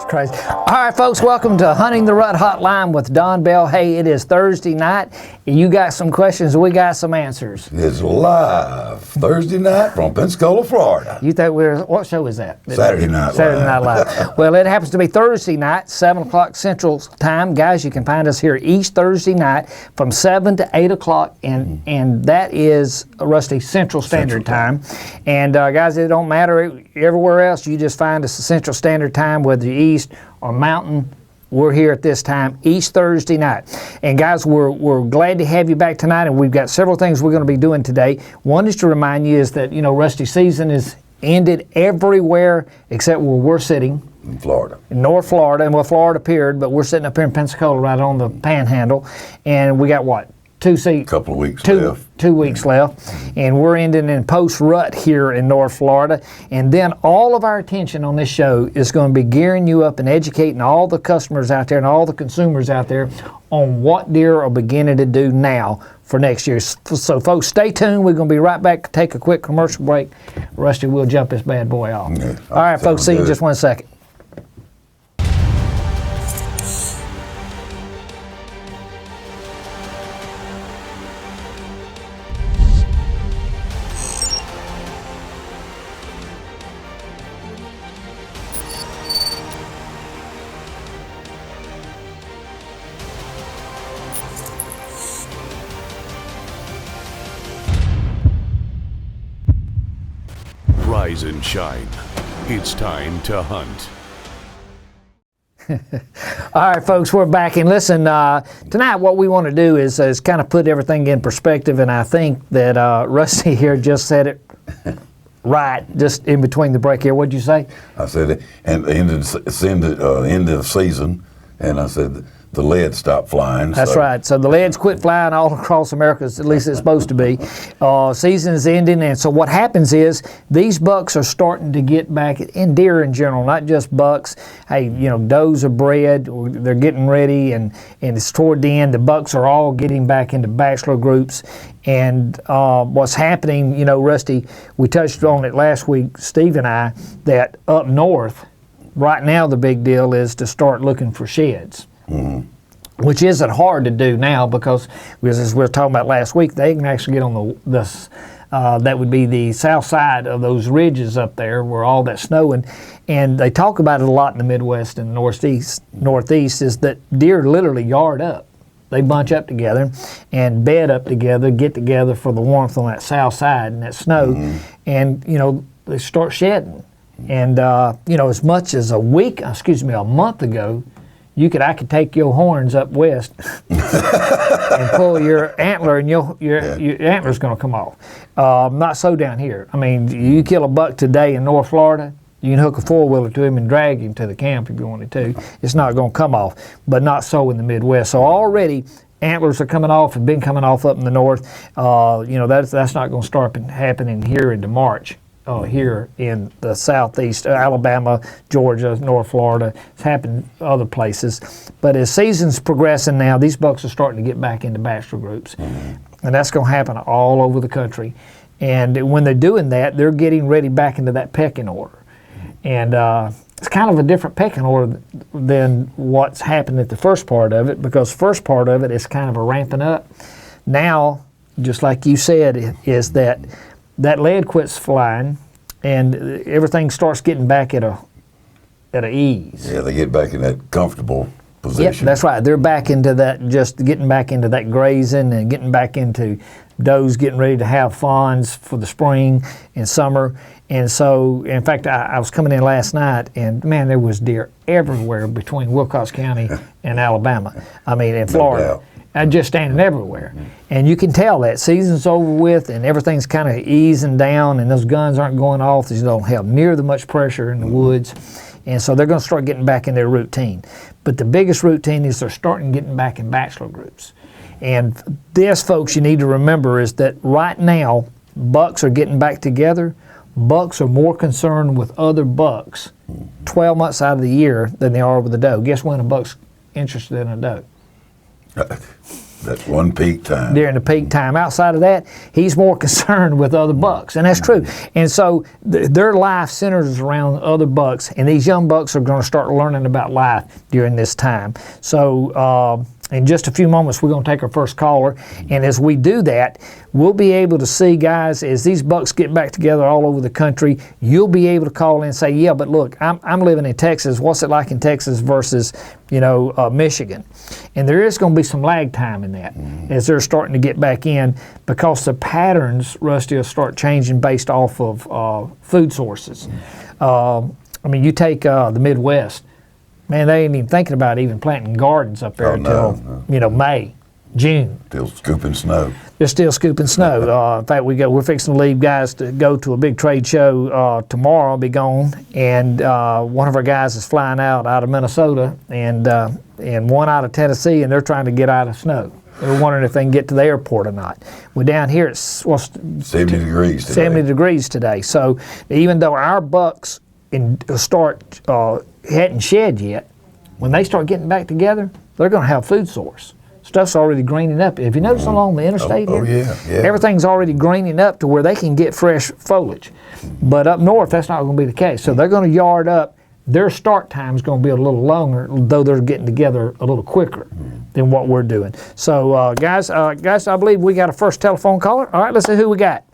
Crazy. All right, folks, welcome to Hunting the Rut Hotline with Don Bell. Hey, it is Thursday night. You got some questions, we got some answers. It's live Thursday night from Pensacola, Florida. You think what show is that? Saturday Night Live. Well, it happens to be Thursday night, 7 o'clock Central Time. Guys, you can find us here each Thursday night from 7 to 8 o'clock, and that is Rusty Central Standard Time. And guys, it don't matter everywhere else. You just find us Central Standard Time, whether you're east or mountain. We're here at this time each Thursday night. And guys, we're glad to have you back tonight, and we've got several things we're going to be doing today. One is to remind you is that, Rusty, season is ended everywhere except where we're sitting. In Florida. In North Florida, and Florida appeared, but we're sitting up here in Pensacola right on the panhandle, and we got what? Couple of weeks left. 2 weeks left, and we're ending in post-rut here in North Florida. And then all of our attention on this show is going to be gearing you up and educating all the customers out there and all the consumers out there on what deer are beginning to do now for next year. So folks, stay tuned. We're going to be right back. Take a quick commercial break. Rusty, we'll jump this bad boy off. Yeah, all right, folks, see you in just 1 second. Rise and shine. It's time to hunt. All right, folks, we're back. And listen, tonight what we want to do is kind of put everything in perspective. And I think that Rusty here just said it right, just in between the break here. What'd you say? I said it, and end of the season, and I said the lead stopped flying. That's right. So the leads quit flying all across America, at least it's supposed to be. Season is ending, and so what happens is these bucks are starting to get back, in deer in general, not just bucks. Hey, does are bred, they're getting ready, and it's toward the end. The bucks are all getting back into bachelor groups. And what's happening, Rusty, we touched on it last week, Steve and I, that up north, right now the big deal is to start looking for sheds. Mm-hmm. Which isn't hard to do now because, as we were talking about last week, they can actually get on that would be the south side of those ridges up there where all that snow, and they talk about it a lot in the Midwest and Northeast is that deer literally yard up. They bunch up together and bed up together, get together for the warmth on that south side and that snow, and they start shedding. And as much as a month ago, I could take your horns up west and pull your antler, and your antler's going to come off. Not so down here. I mean, you kill a buck today in North Florida, you can hook a four-wheeler to him and drag him to the camp if you wanted to. It's not going to come off, but not so in the Midwest. So already antlers are coming off and been coming off up in the north. That's not going to start happening here into March. Here in the southeast, Alabama, Georgia, North Florida. It's happened other places. But as season's progressing now, these bucks are starting to get back into bachelor groups. Mm-hmm. And that's going to happen all over the country. And when they're doing that, they're getting ready back into that pecking order. And it's kind of a different pecking order than what's happened at the first part of it, because the first part of it is kind of a ramping up. Now, just like you said, is that lead quits flying, and everything starts getting back at a ease. Yeah, they get back in that comfortable position. Yep, that's right. They're back into that, just getting back into that grazing and getting back into does getting ready to have fawns for the spring and summer. And so, in fact, I was coming in last night, and man, there was deer everywhere between Wilcox County and Alabama. I mean, in Florida. Just standing everywhere. And you can tell that season's over with and everything's kind of easing down, and those guns aren't going off. They don't have near the much pressure in the woods. And so they're going to start getting back in their routine. But the biggest routine is they're starting getting back in bachelor groups. And this, folks, you need to remember is that right now, bucks are getting back together. Bucks are more concerned with other bucks 12 months out of the year than they are with the doe. Guess when a buck's interested in a doe? That's one peak time. During the peak time. Outside of that, he's more concerned with other bucks, and that's true. And so their life centers around other bucks, and these young bucks are going to start learning about life during this time. So in just a few moments, we're going to take our first caller, and as we do that, we'll be able to see, guys, as these bucks get back together all over the country, you'll be able to call in and say, yeah, but look, I'm living in Texas. What's it like in Texas versus, Michigan? And there is going to be some lag time in that as they're starting to get back in, because the patterns, Rusty, will start changing based off of food sources. You take the Midwest. Man, they ain't even thinking about even planting gardens up there until May, June. Still scooping snow. They're still scooping snow. In fact, we're fixing to leave guys to go to a big trade show tomorrow. I'll be gone, and one of our guys is flying out of Minnesota, and one out of Tennessee, and they're trying to get out of snow. They're wondering if they can get to the airport or not. Well, down here it's 70 degrees today. 70 degrees today. So even though our bucks hadn't shed yet, when they start getting back together, they're going to have food source. Stuff's already greening up. If you notice along the interstate here, everything's already greening up to where they can get fresh foliage. But up north, that's not going to be the case. So they're going to yard up. Their start time is going to be a little longer, though they're getting together a little quicker than what we're doing. So, guys, I believe we got a first telephone caller. All right, let's see who we got.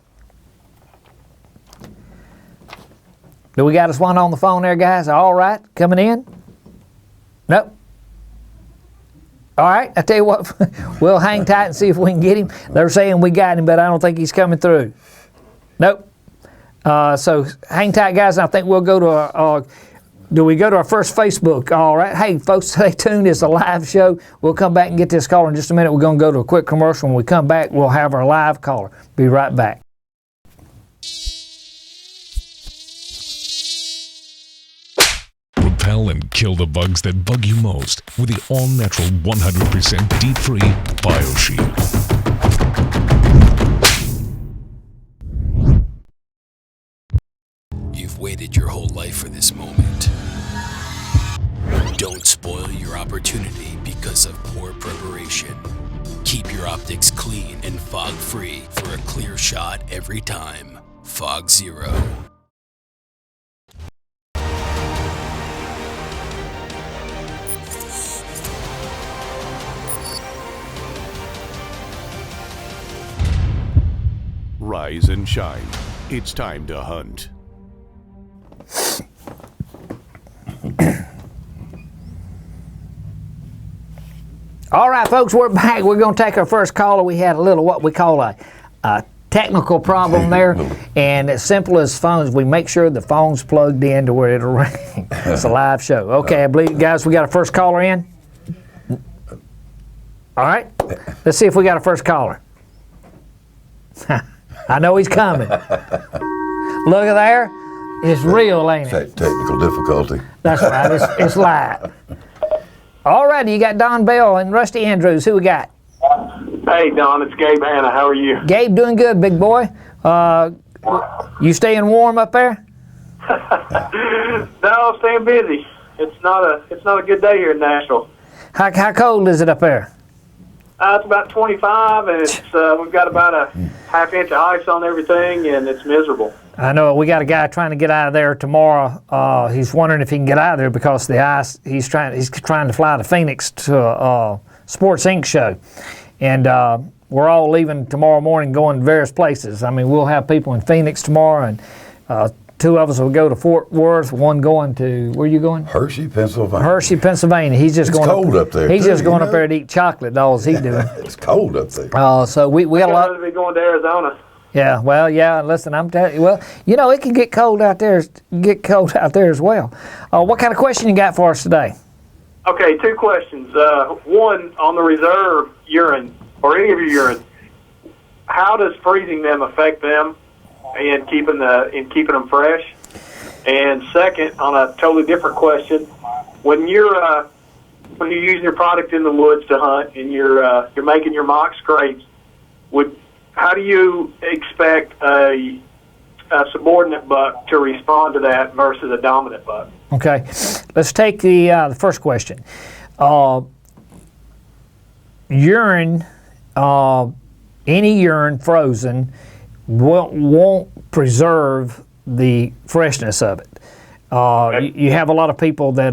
Do we got us one on the phone there, guys? All right, coming in? Nope. All right, I tell you what, we'll hang tight and see if we can get him. They're saying we got him, but I don't think he's coming through. Nope. So hang tight, guys, and I think we'll go to do we go to our first Facebook? All right. Hey, folks, stay tuned. It's a live show. We'll come back and get this caller in just a minute. We're going to go to a quick commercial. When we come back, we'll have our live caller. Be right back. Repel and kill the bugs that bug you most with the all-natural 100% deep-free BioShield. You've waited your whole life for this moment. Don't spoil your opportunity because of poor preparation. Keep your optics clean and fog-free for a clear shot every time. Fog Zero. Rise and shine. It's time to hunt. All right, folks, we're back. We're going to take our first caller. We had a little what we call a technical problem there, and as simple as phones, we make sure the phone's plugged in to where it'll ring. It's a live show. Okay, I believe, guys, we got a first caller in. All right, let's see if we got a first caller. I know he's coming. Look at there. It's real, ain't it? Technical difficulty. That's right. It's live. All righty, you got Don Bell and Rusty Andrews. Who we got? Hey, Don, it's Gabe Hanna. How are you? Gabe, doing good, big boy. You staying warm up there? No, staying busy. It's not a good day here in Nashville. How cold is it up there? It's about 25, and it's we've got about a half inch of ice on everything, and it's miserable. I know we got a guy trying to get out of there tomorrow. He's wondering if he can get out of there because the ice. He's trying to fly to Phoenix to a Sports Inc. show, and we're all leaving tomorrow morning, going to various places. I mean, we'll have people in Phoenix tomorrow, and two of us will go to Fort Worth. One going to where are you going? Hershey, Pennsylvania. Hershey, Pennsylvania. He's just going. It's cold up there. He's too, just going up there to eat chocolate. All he's doing. It's cold up there. So we got a lot. I'd rather be going to Arizona. Yeah, well, yeah. Listen, I'm telling you. Well, it can get cold out there. As well. What kind of question you got for us today? Okay, two questions. One on the reserve urine or any of your urine. How does freezing them affect them and keeping them fresh? And second, on a totally different question, when you're when you're using your product in the woods to hunt and you're making your mock scrapes, how do you expect a subordinate buck to respond to that versus a dominant buck? Okay, let's take the first question. Urine, any urine frozen won't preserve the freshness of it. You have a lot of people that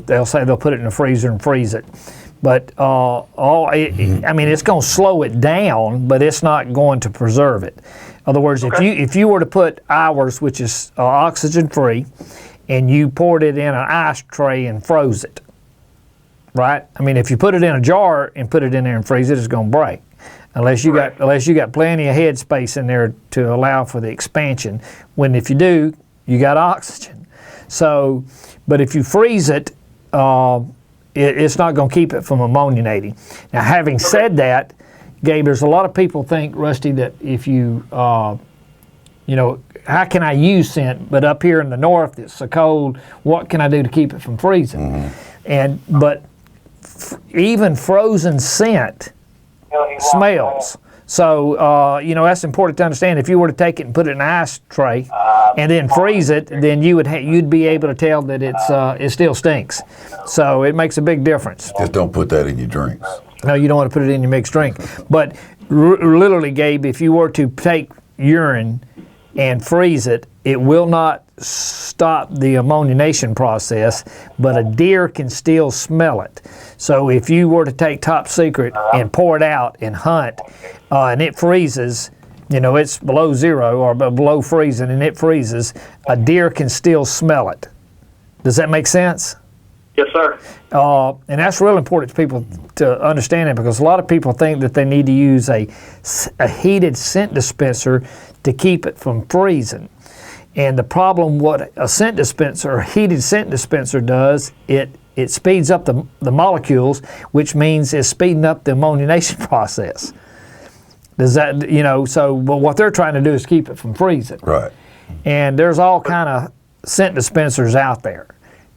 they'll say they'll put it in the freezer and freeze it, but I mean it's going to slow it down, but it's not going to preserve it. In other words, if you were to put ours, which is oxygen free, and you poured it in an ice tray and froze it, right? I mean, if you put it in a jar and put it in there and freeze it, it's going to break, unless you got plenty of head space in there to allow for the expansion. When if you do, you got oxygen. So, but if you freeze it, it's not going to keep it from ammoniating. Now, having said that, Gabe, there's a lot of people think, Rusty, that if you, how can I use scent? But up here in the north, it's so cold. What can I do to keep it from freezing? But even frozen scent smells. So, that's important to understand. If you were to take it and put it in an ice tray and then freeze it, then you'd be able to tell that it still stinks. So it makes a big difference. Just don't put that in your drinks. No, you don't want to put it in your mixed drink. But literally, Gabe, if you were to take urine and freeze it, it will not stop the ammoniation process, but a deer can still smell it. So if you were to take Top Secret and pour it out and hunt, and it freezes, it's below zero or below freezing, and it freezes, a deer can still smell it. Does that make sense? Yes, sir. And that's real important to people to understand it, because a lot of people think that they need to use a heated scent dispenser to keep it from freezing. And the problem, what a scent dispenser, a heated scent dispenser does, it speeds up the molecules, which means it's speeding up the ammoniation process. Does that, but what they're trying to do is keep it from freezing. Right. And there's all kind of scent dispensers out there,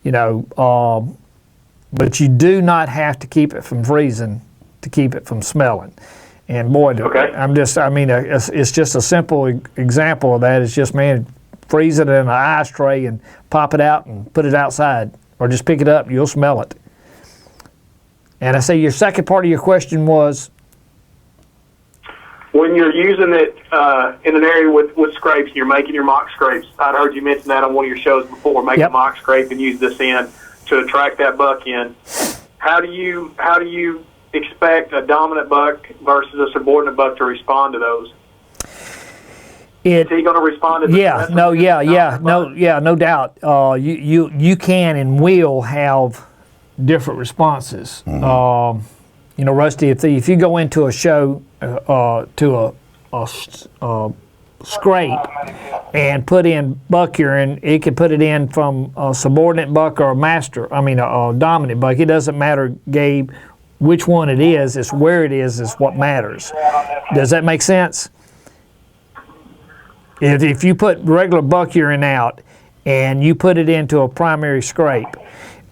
but you do not have to keep it from freezing to keep it from smelling. And boy, it's just a simple example of that. It's just, freeze it in an ice tray and pop it out and put it outside, or just pick it up, you'll smell it. And I say your second part of your question was? When you're using it in an area with scrapes, you're making your mock scrapes. I'd heard you mention that on one of your shows before, make a mock scrape and use this in to attract that buck in. How do you expect a dominant buck versus a subordinate buck to respond to those? Is he going to respond to this? No doubt. You can and will have different responses. Rusty, if you go into a show to a scrape and put in buck urine, it could put it in from a subordinate buck or a dominant buck. It doesn't matter, Gabe, which one it is. It's where it is what matters. Does that make sense? If you put regular buck urine out and you put it into a primary scrape,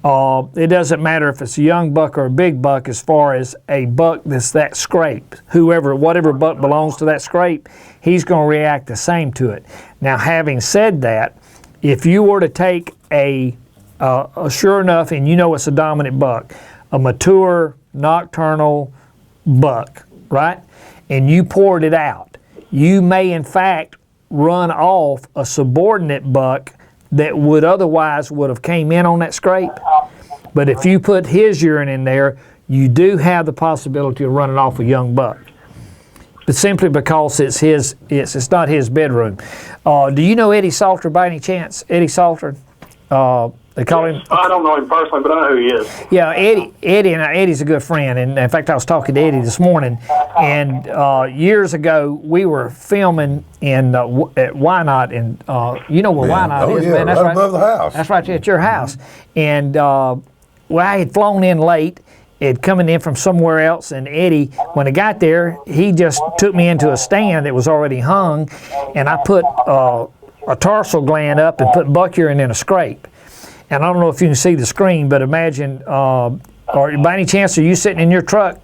it doesn't matter if it's a young buck or a big buck as far as a buck that's that scrape. Whatever buck belongs to that scrape, he's going to react the same to it. Now, having said that, if you were to take sure enough, and it's a dominant buck, a mature nocturnal buck, right? And you poured it out, you may in fact run off a subordinate buck that would have came in on that scrape. But if you put his urine in there, you do have the possibility of running off a young buck. But simply because it's not his bedroom. Do you know Eddie Salter by any chance? Eddie Salter? They call him. I don't know him personally, but I know who he is. Yeah, Eddie's a good friend, and in fact, I was talking to Eddie this morning. And years ago, we were filming at Wynot, and you know where Wynot is, man. That's right above the house. That's right at your house. And I had flown in late. It coming in from somewhere else, and Eddie, when I got there, he just took me into a stand that was already hung, and I put a tarsal gland up and put buck urine in a scrape. And I don't know if you can see the screen, but imagine Or by any chance, are you sitting in your truck?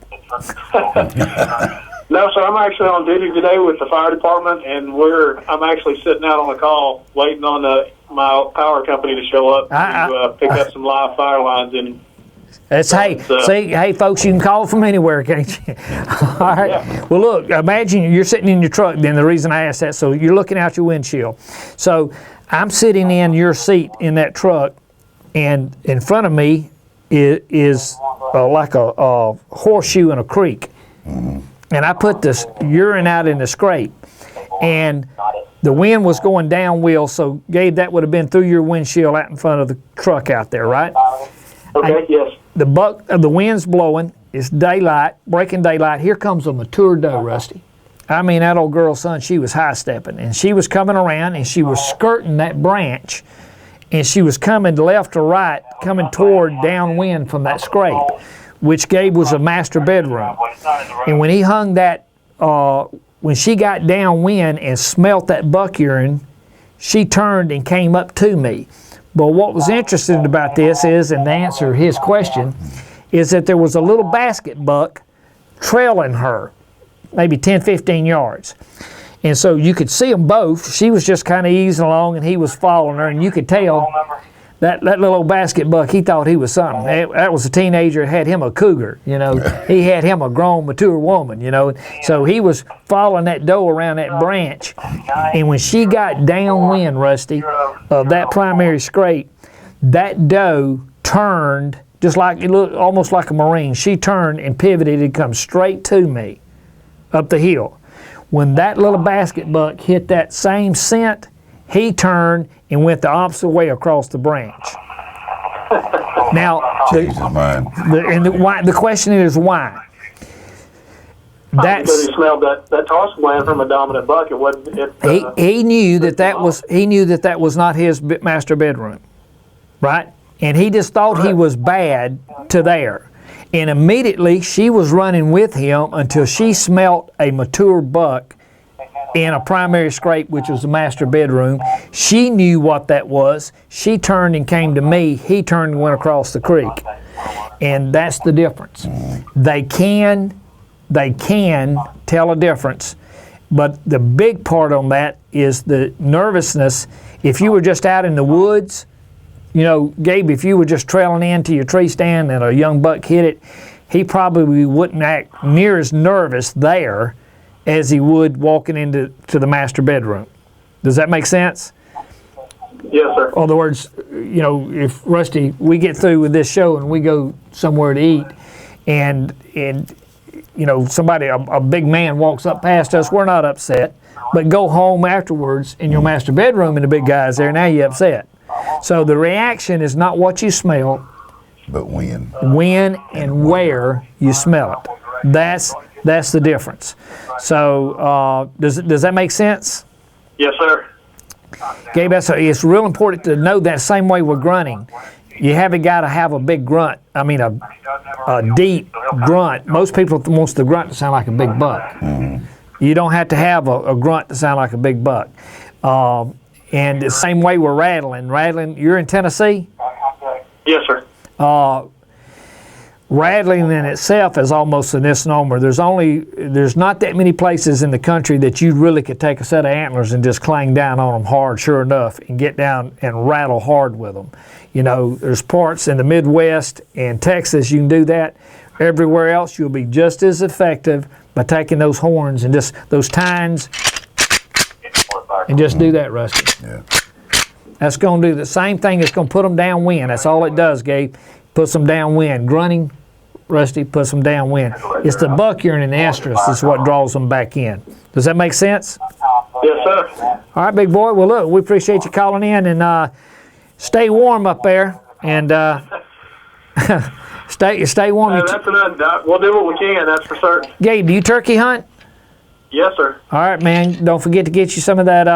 No, sir. I'm actually on duty today with the fire department, and I'm actually sitting out on a call waiting on my power company to show up to pick up some live fire lines. And hey, folks, you can call from anywhere, can't you? All right. Yeah. Well, look, imagine you're sitting in your truck. Then the reason I asked that, so you're looking out your windshield. So I'm sitting in your seat in that truck, and in front of me is like a horseshoe in a creek. Mm-hmm. And I put this urine out in the scrape, and the wind was going downwill, so Gabe, that would have been through your windshield out in front of the truck out there, right? Okay, yes. The wind's blowing, it's daylight, breaking daylight. Here comes a mature doe, Rusty. I mean, that old girl's son, she was high-stepping, and she was coming around, and she was skirting that branch, and she was coming left or right, coming toward downwind from that scrape, which Gabe was a master bedroom. And when he hung that, when she got downwind and smelt that buck urine, she turned and came up to me. But what was interesting about this is, and to answer his question, is that there was a little basket buck trailing her, maybe 10, 15 yards. And so you could see them both. She was just kind of easing along, and he was following her, and you could tell that little old basket buck, he thought he was something. That was a teenager, had him a cougar, you know. He had him a grown, mature woman, you know. So he was following that doe around that branch. And when she got downwind, Rusty, of that primary scrape, that doe turned, just like, it looked almost like a Marine. She turned and pivoted and come straight to me up the hill. When that little basket buck hit that same scent, he turned and went the opposite way across the branch. Now, the question is why? Because he smelled that toss gland from a dominant buck. It wasn't. He knew that was not his master bedroom, right? And he just thought he was bad to there. And immediately she was running with him until she smelt a mature buck in a primary scrape, which was the master bedroom. She knew what that was. She turned and came to me. He turned and went across the creek. And that's the difference. They can tell a difference, but the big part on that is the nervousness. If you were just out in the woods, you know, Gabe, if you were just trailing into your tree stand and a young buck hit it, he probably wouldn't act near as nervous there as he would walking into the master bedroom. Does that make sense? Yes, sir. In other words, you know, if Rusty, we get through with this show and we go somewhere to eat, and you know, somebody, a big man walks up past us, we're not upset, but go home afterwards in your master bedroom and the big guy's there, now you're upset. So the reaction is not what you smell, but when and where you smell it. That's the difference. So does that make sense? Yes, sir. Gabe, it's real important to know that same way with grunting. You haven't got to have a big grunt. I mean, a deep grunt. Most people wants the grunt to sound like a big buck. Mm-hmm. You don't have to have a grunt to sound like a big buck. And the same way with rattling. Rattling, you're in Tennessee? Yes, sir. Rattling in itself is almost a misnomer. There's not that many places in the country that you really could take a set of antlers and just clang down on them hard, sure enough, and get down and rattle hard with them. You know, there's parts in the Midwest and Texas you can do that. Everywhere else you'll be just as effective by taking those horns and just those tines and just do that, Rusty. Yeah. That's going to do the same thing. It's going to put them downwind. That's all it does, Gabe. Puts them downwind. Grunting, Rusty, puts them downwind. It's the buck urine and the estrus that's what draws them back in. Does that make sense? Yes, sir. All right, big boy. Well, look, we appreciate you calling in, and stay warm up there, and stay warm. That's enough. We'll do what we can, that's for certain. Gabe, do you turkey hunt? Yes, sir. All right, man. Don't forget to get you some of that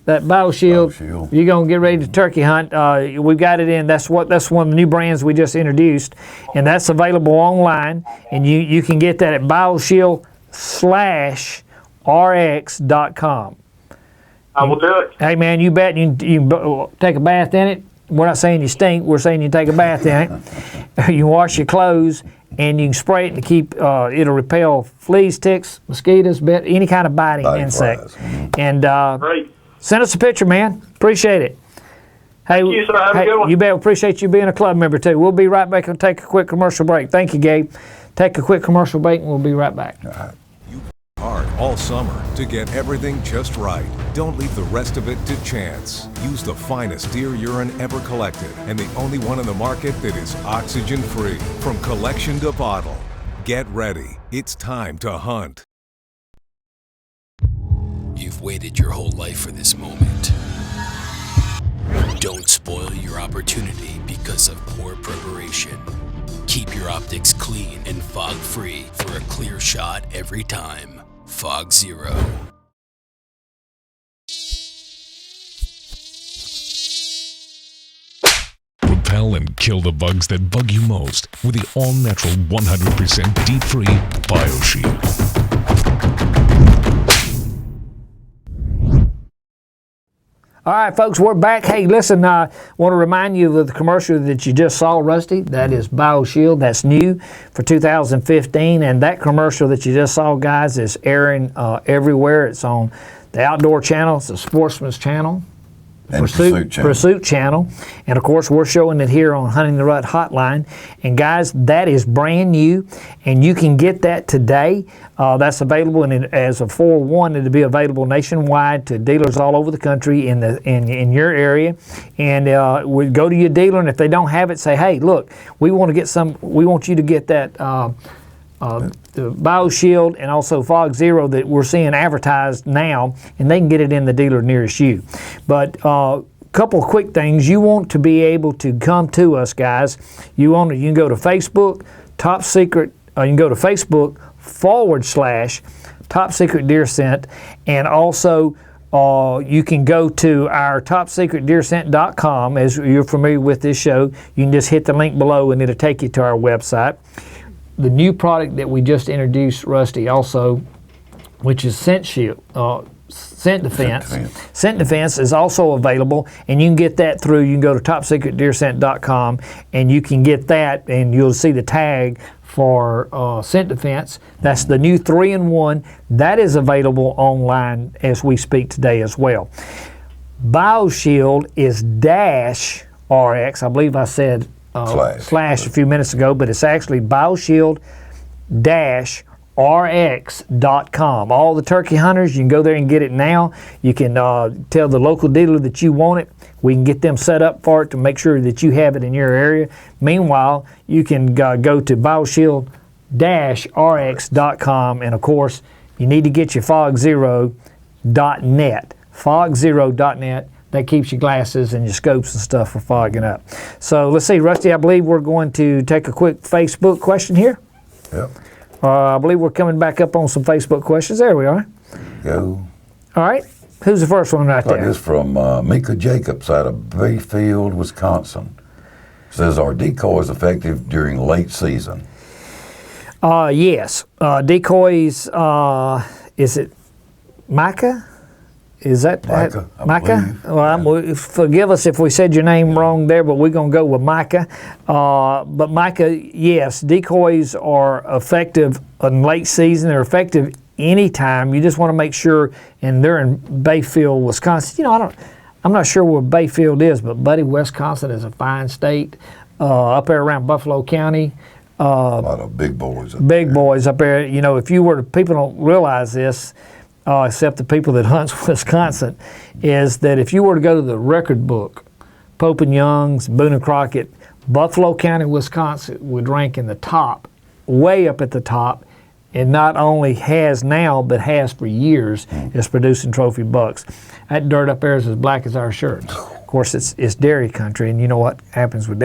BioShield. You're gonna get ready to turkey hunt. We've got it in. That's one of the new brands we just introduced, and that's available online. And you can get that at BioShield/rx.com. I will do it. Hey man, you bet. You take a bath in it. we're not saying you stink, we're saying you take a bath in it. You wash your clothes, and you can spray it to keep, it'll repel fleas, ticks, mosquitoes, any kind of biting insect. Flies. And Great. send us a picture, man. Appreciate it. Hey, Thank you, sir. Have a good one. You bet. Appreciate you being a club member, too. We'll be right back and take a quick commercial break. Thank you, Gabe. Take a quick commercial break, and we'll be right back. Hard all summer to get everything just right. Don't leave the rest of it to chance. Use the finest deer urine ever collected and the only one in the market that is oxygen free from collection to bottle. Get ready. It's time to hunt. You've waited your whole life for this moment. Don't spoil your opportunity because of poor preparation. Keep your optics clean and fog-free for a clear shot every time. Fog Zero. Repel and kill the bugs that bug you most with the all-natural 100% deep-free BioShield. All right, folks, we're back. Hey, listen, I want to remind you of the commercial that you just saw, Rusty. That is BioShield. That's new for 2015. And that commercial that you just saw, guys, is airing everywhere. It's on the Outdoor Channel. It's the Sportsman's Channel. And Pursuit Channel. And of course, we're showing it here on Hunting the Rut Hotline. And guys, that is brand new, and you can get that today. That's available, and as of 4/1, it'll be available nationwide to dealers all over the country in your area. And we go to your dealer, and if they don't have it, say, hey, look, we want you to get that the BioShield and also Fog Zero that we're seeing advertised now, and they can get it in the dealer nearest you. But couple of quick things. You want to be able to come to us, guys. You can go to Facebook, Top Secret. You can go to Facebook / Top Secret Deer Scent, and also you can go to our topsecretdeerscent.com. As you're familiar with this show, you can just hit the link below, and it'll take you to our website. The new product that we just introduced, Rusty, also, which is Scent Shield, Scent Defense. Scent Defense is also available, and you can get that through. You can go to topsecretdeerscent.com, and you can get that, and you'll see the tag for Scent Defense. That's the new 3-in-1. That is available online as we speak today as well. BioShield is -RX. I believe I said slash a few minutes ago, but it's actually BioShield-RX.com. All the turkey hunters, you can go there and get it now. You can tell the local dealer that you want it. We can get them set up for it to make sure that you have it in your area. Meanwhile, you can go to BioShield-RX.com, and of course, you need to get your FogZero.net. FogZero.net. That keeps your glasses and your scopes and stuff from fogging up. So let's see, Rusty, I believe we're going to take a quick Facebook question here. Yep. I believe we're coming back up on some Facebook questions. There we are. Go. All right. Who's the first one right there? This from Mika Jacobs out of Bayfield, Wisconsin. Says, are decoys effective during late season? Yes. Decoys, is it Micah? Is that Micah? Micah? Well, forgive us if we said your name wrong there, but we're going to go with Micah. But Micah, yes, decoys are effective in late season. They're effective anytime. You just want to make sure, and they're in Bayfield, Wisconsin. You know, I'm not sure where Bayfield is, but buddy, Wisconsin is a fine state. Up there around Buffalo County. A lot of big boys up there. Big boys up there. You know, if you were to, people don't realize this, except the people that hunt Wisconsin, is that if you were to go to the record book, Pope and Young's, Boone and Crockett, Buffalo County, Wisconsin would rank in the top, way up at the top, and not only has now, but has for years, is producing trophy bucks. That dirt up there is as black as our shirts. Of course, it's dairy country, and you know what happens with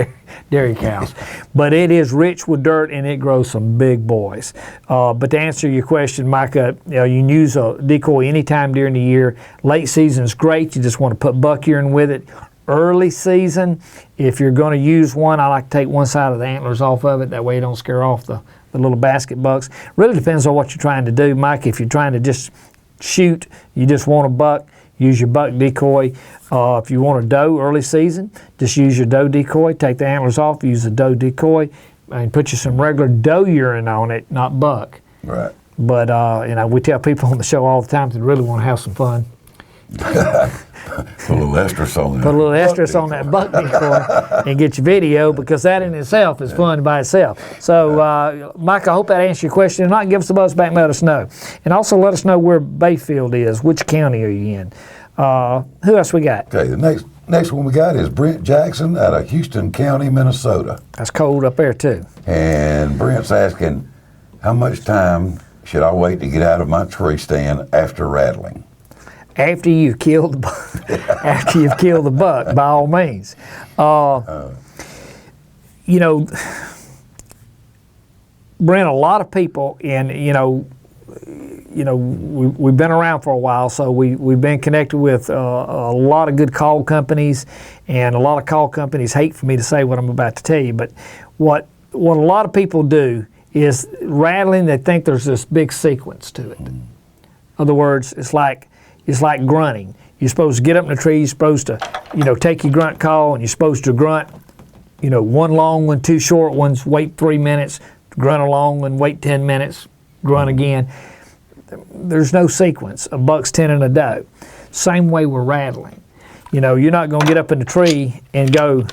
dairy cows. But it is rich with dirt, and it grows some big boys. But to answer your question, Micah, you can use a decoy anytime during the year. Late season is great. You just want to put buck urine with it. Early season, if you're going to use one, I like to take one side of the antlers off of it. That way you don't scare off the little basket bucks. Really depends on what you're trying to do, Mike. If you're trying to just shoot, you just want a buck, use your buck decoy. If you want a doe early season, just use your doe decoy. Take the antlers off, use the doe decoy, and put you some regular doe urine on it, not buck. Right. But we tell people on the show all the time that really want to have some fun. Put a little estrus on that. Put a little estrus on that buck decoy and get your video, because that in itself is fun by itself. So, Mike, I hope that answers your question. If not, give us a buzz back and let us know. And also let us know where Bayfield is. Which county are you in? Who else we got? Okay, the next one we got is Brent Jackson out of Houston County, Minnesota. That's cold up there, too. And Brent's asking, how much time should I wait to get out of my tree stand after rattling? After you've killed the buck, by all means. Brent, a lot of people, and we've been around for a while, so we've been connected with a lot of good call companies, and a lot of call companies hate for me to say what I'm about to tell you, but what a lot of people do is rattling. They think there's this big sequence to it. In other words, it's like grunting. You're supposed to get up in the tree. You're supposed to, take your grunt call, and you're supposed to grunt, one long one, two short ones. Wait 3 minutes, grunt a long one, wait 10 minutes, grunt again. There's no sequence. A buck's 10 and a doe. Same way we're rattling. You're not going to get up in the tree and go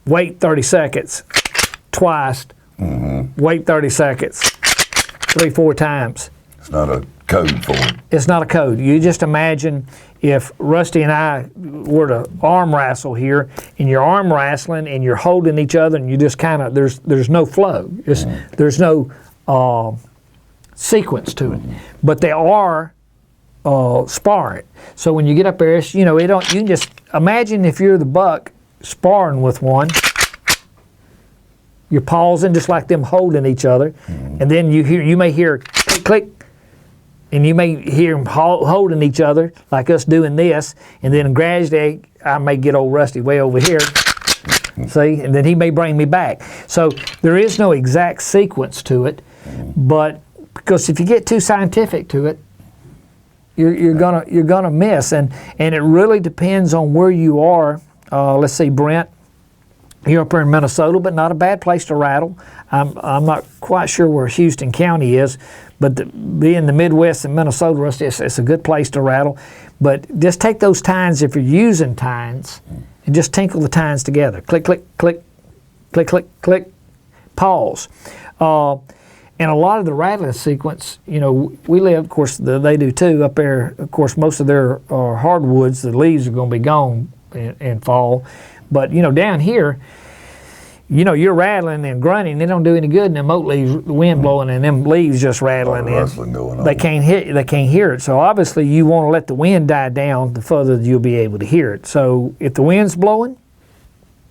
wait 30 seconds twice. Wait 30 seconds 3-4 times. It's not a code for it. It's not a code. You just imagine if Rusty and I were to arm wrestle here, and you're arm wrestling and you're holding each other, and you just kind of, there's no flow. There's no sequence to it. But they are sparring. So when you get up there, you can just imagine if you're the buck sparring with one. You're pausing just like them holding each other, and then you may hear click, click, and you may hear them holding each other like us doing this, and then gradually I may get old Rusty way over here, see, and then he may bring me back. So there is no exact sequence to it, but because if you get too scientific to it, you're gonna miss, and it really depends on where you are. Let's see, Brent. You're up here in Minnesota, but not a bad place to rattle. I'm not quite sure where Houston County is, but being the Midwest and Minnesota, it's a good place to rattle. But just take those tines, if you're using tines, and just tinkle the tines together. Click, click, click, click, click, click, pause. And a lot of the rattling sequence, we live, of course, they do too, up there. Of course, most of their hardwoods, the leaves are going to be gone in fall. But, down here, you're rattling and grunting. They don't do any good in them oak leaves, the wind blowing, and them leaves just rattling. They can't hear it. So obviously you want to let the wind die down the further you'll be able to hear it. So if the wind's blowing,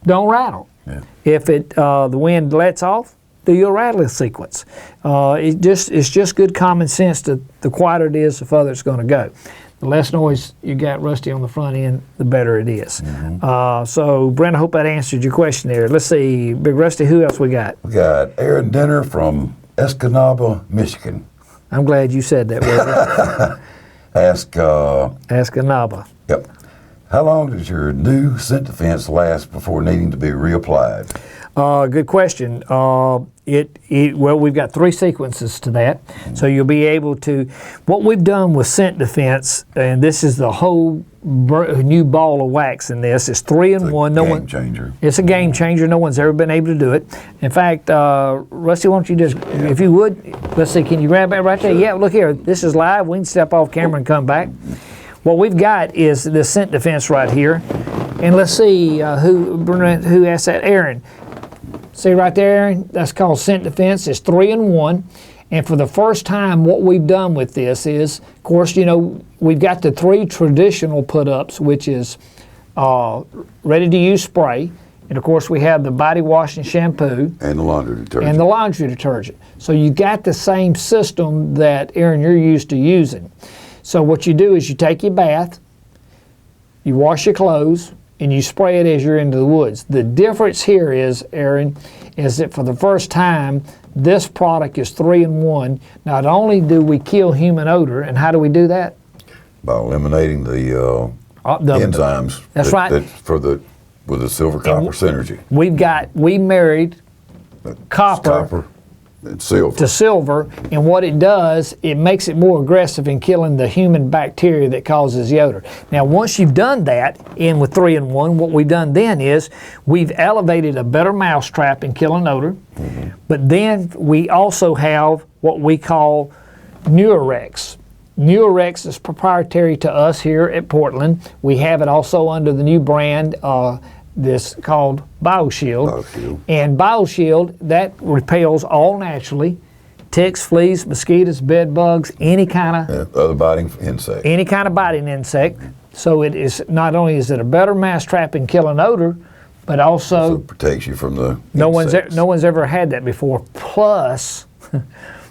don't rattle. Yeah. If the wind lets off, do your rattling sequence. It's just good common sense that the quieter it is, the further it's going to go. The less noise you got, Rusty, on the front end, the better it is. So, Brent, I hope that answered your question there. Let's see, Big Rusty, who else we got? We got Aaron Denner from Escanaba, Michigan. I'm glad you said that, Escanaba. Yep. How long does your new scent defense last before needing to be reapplied? Good question. Well, we've got 3 sequences to that. So you'll be able to, what we've done with scent defense, and this is the whole new ball of wax in this, is 3-in-1. Game changer. It's a game changer. No one's ever been able to do it. In fact, Rusty, why don't you just, if you would, let's see, can you grab that right there? Yeah, look here. This is live. We can step off camera and come back. What we've got is the scent defense right here. And let's see who asked that. Aaron. See right there, Aaron? That's called scent defense. It's 3-in-1. And for the first time, what we've done with this is, of course, we've got the 3 traditional put-ups, which is ready-to-use spray. And, of course, we have the body wash and shampoo. And the laundry detergent. So you got the same system that, Aaron, you're used to using. So what you do is you take your bath, you wash your clothes, and you spray it as you're into the woods. The difference here is, Aaron, is that for the first time, this product is 3-in-1. Not only do we kill human odor, and how do we do that? By eliminating the enzymes. That's right. With the silver copper synergy. We married copper and silver. to silver, and what it does, it makes it more aggressive in killing the human bacteria that causes the odor. Now, once you've done that, in with 3-in-1, what we've done then is we've elevated a better mousetrap in killing odor, but then we also have what we call Neurex. Neurex is proprietary to us here at Portland. We have it also under the new brand this called BioShield. And BioShield, that repels all naturally, ticks, fleas, mosquitoes, bed bugs, any kind of other biting insect. Any kind of biting insect. So it is not only is it a better mousetrap in killing odor, but also protects you from the no one's ever had that before. Plus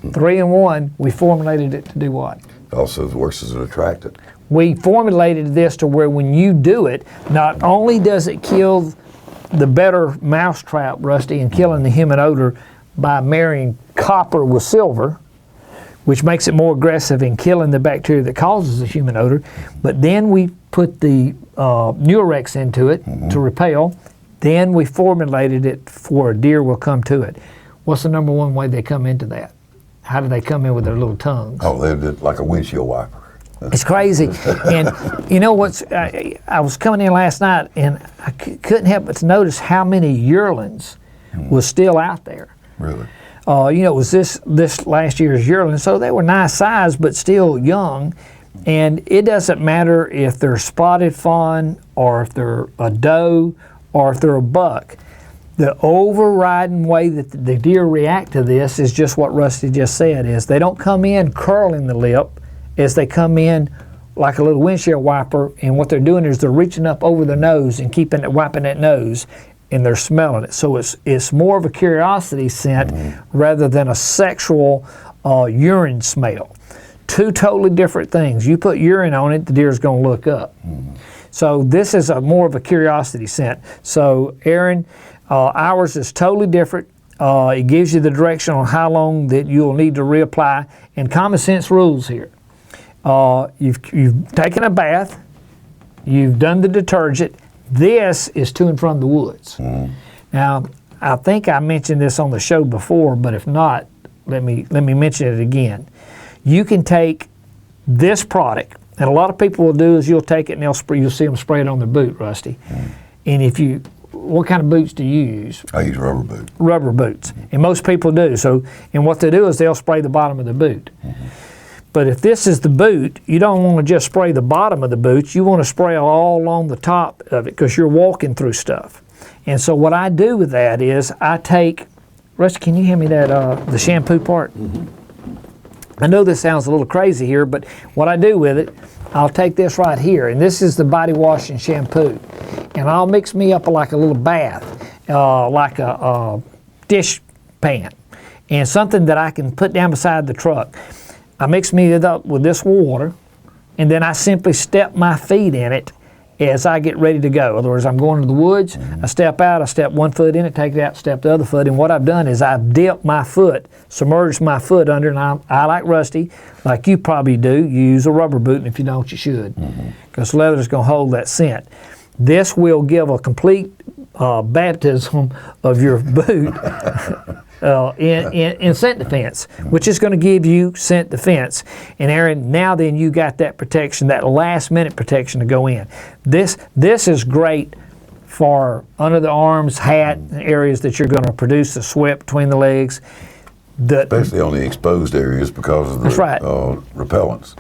3-in-1, we formulated it to do what? Also works as an attractant. We formulated this to where when you do it, not only does it kill the better mousetrap, Rusty, in killing the human odor by marrying copper with silver, which makes it more aggressive in killing the bacteria that causes the human odor, but then we put the Neurex into it to repel. Then we formulated it for a deer will come to it. What's the number one way they come into that? How do they come in with their little tongues? Oh, they did like a windshield wiper. It's crazy. And you know what's, I was coming in last night and I couldn't help but to notice how many yearlings was still out there. Really? You know, it was this last year's yearling, so they were nice size but still young. And it doesn't matter if they're spotted fawn or if they're a doe or if they're a buck. The overriding way that the deer react to this is just what Rusty just said, is they don't come in curling the lip, as they come in like a little windshield wiper, and what they're doing is they're reaching up over their nose and wiping that nose, and they're smelling it. So it's more of a curiosity scent rather than a sexual urine smell. Two totally different things. You put urine on it, the deer's going to look up. So this is more of a curiosity scent. So Aaron, ours is totally different. It gives you the direction on how long that you'll need to reapply, and common sense rules here. You've taken a bath, you've done the detergent. This is to and from the woods. Now, I think I mentioned this on the show before, but if not, let me mention it again. You can take this product, and a lot of people will do is you'll take it and you'll see them spray it on their boot, Rusty. And what kind of boots do you use? I use rubber boots. Rubber boots, and most people do. So, and what they do is they'll spray the bottom of the boot. But if this is the boot, you don't want to just spray the bottom of the boot. You want to spray all along the top of it because you're walking through stuff. And so what I do with that is I take, Rusty, can you hand me that the shampoo part? I know this sounds a little crazy here, but what I do with it, I'll take this right here, and this is the body wash and shampoo. And I'll mix me up like a little bath, like a dish pan, and something that I can put down beside the truck. I mix me it up with this water, and then I simply step my feet in it as I get ready to go. In other words, I'm going to the woods, I step out, I step one foot in it, take it out, step the other foot, and what I've done is I've dipped my foot, submerged my foot under, and I like Rusty, like you probably do, you use a rubber boot, and if you don't, you should, because leather is going to hold that scent. This will give a complete baptism of your boot in scent defense, which is going to give you scent defense. And Aaron, now then you got that protection, that last minute protection to go in. This is great for under the arms, hat, areas that you're going to produce the sweat between the legs. Especially on the exposed areas because of the repellents.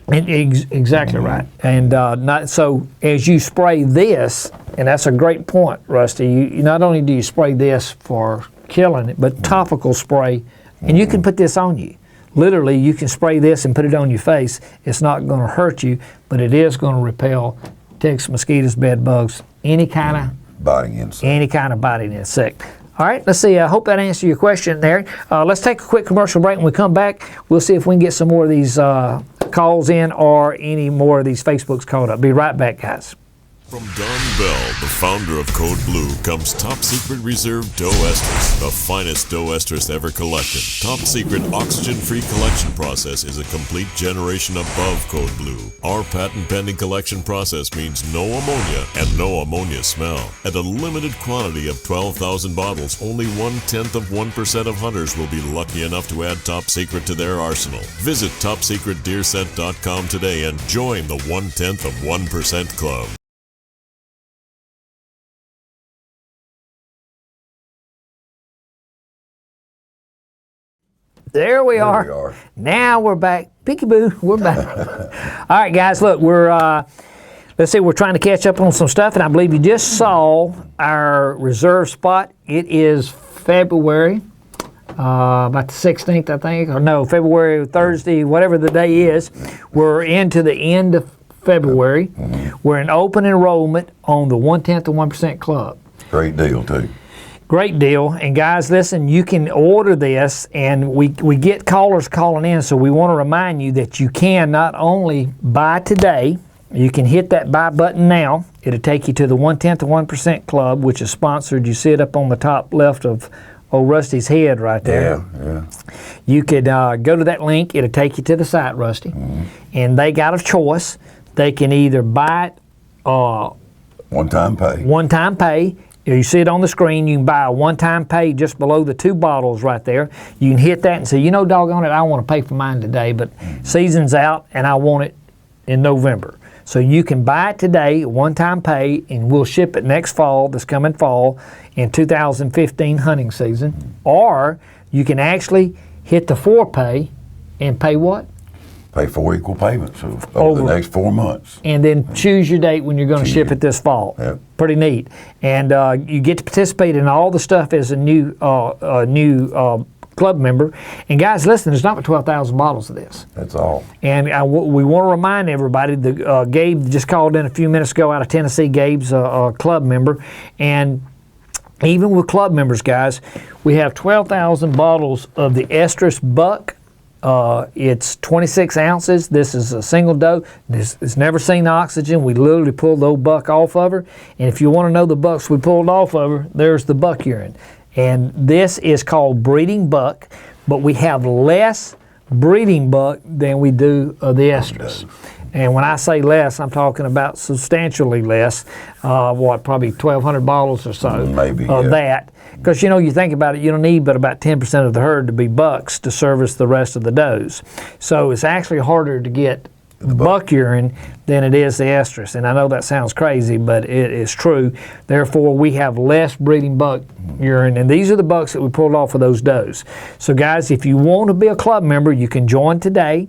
Exactly right. And not so as you spray this, and that's a great point, Rusty. You not only do you spray this for killing it, but topical spray, and you can put this on you. Literally, you can spray this and put it on your face. It's not going to hurt you, but it is going to repel ticks, mosquitoes, bed bugs, any kind of biting insect. Any kind of biting insect. All right, let's see. I hope that answered your question there. Let's take a quick commercial break. When we come back, we'll see if we can get some more of these calls in or any more of these Facebooks called up. Be right back, guys. From Don Bell, the founder of Code Blue, comes Top Secret Reserve Doe Estrus, the finest doe estrus ever collected. Top Secret oxygen-free collection process is a complete generation above Code Blue. Our patent-pending collection process means no ammonia and no ammonia smell. At a limited quantity of 12,000 bottles, only 0.1% of hunters will be lucky enough to add Top Secret to their arsenal. Visit TopSecretDeerScent.com today and join the 0.1% club. There we are. Now we're back. Peekaboo, we're back. All right, guys, look, let's see, we're trying to catch up on some stuff, and I believe you just saw our reserve spot. It is February, about the 16th, I think, or no, February, Thursday, whatever the day is. We're into the end of February. We're in open enrollment on the 1/10 of 1% Club. Great deal, too. Great deal. And guys, listen, you can order this, and we get callers calling in, so we want to remind you that you can not only buy today, you can hit that buy button now. It'll take you to the 1/10 of 1% Club, which is sponsored. You see it up on the top left of old Rusty's head right there. Yeah. You could go to that link. It'll take you to the site, Rusty. And they got a choice. They can either buy it one-time pay. One-time pay. You see it on the screen. You can buy a one-time pay just below the 2 bottles right there. You can hit that and say, doggone it, I want to pay for mine today, but season's out and I want it in November. So you can buy it today, one-time pay, and we'll ship it next fall, this coming fall, in 2015 hunting season. Or you can actually hit the 4 pay and pay what? Pay 4 equal payments over the next 4 months. And then choose your date when you're going to ship it this fall. Yep. Pretty neat. And you get to participate in all the stuff as a new club member. And guys, listen, there's not but 12,000 bottles of this. That's all. And we want to remind everybody that Gabe just called in a few minutes ago out of Tennessee. Gabe's a club member. And even with club members, guys, we have 12,000 bottles of the Estrus Buck. It's 26 ounces. This is a single doe. It's never seen oxygen. We literally pulled the old buck off of her. And if you want to know the bucks we pulled off of her, there's the buck urine. And this is called breeding buck, but we have less breeding buck than we do of the estrus. And when I say less, I'm talking about substantially less. Probably 1,200 bottles or so of that. Because, you think about it, you don't need but about 10% of the herd to be bucks to service the rest of the does. So it's actually harder to get the buck urine than it is the estrus. And I know that sounds crazy, but it is true. Therefore, we have less breeding buck urine. And these are the bucks that we pulled off of those does. So, guys, if you want to be a club member, you can join today.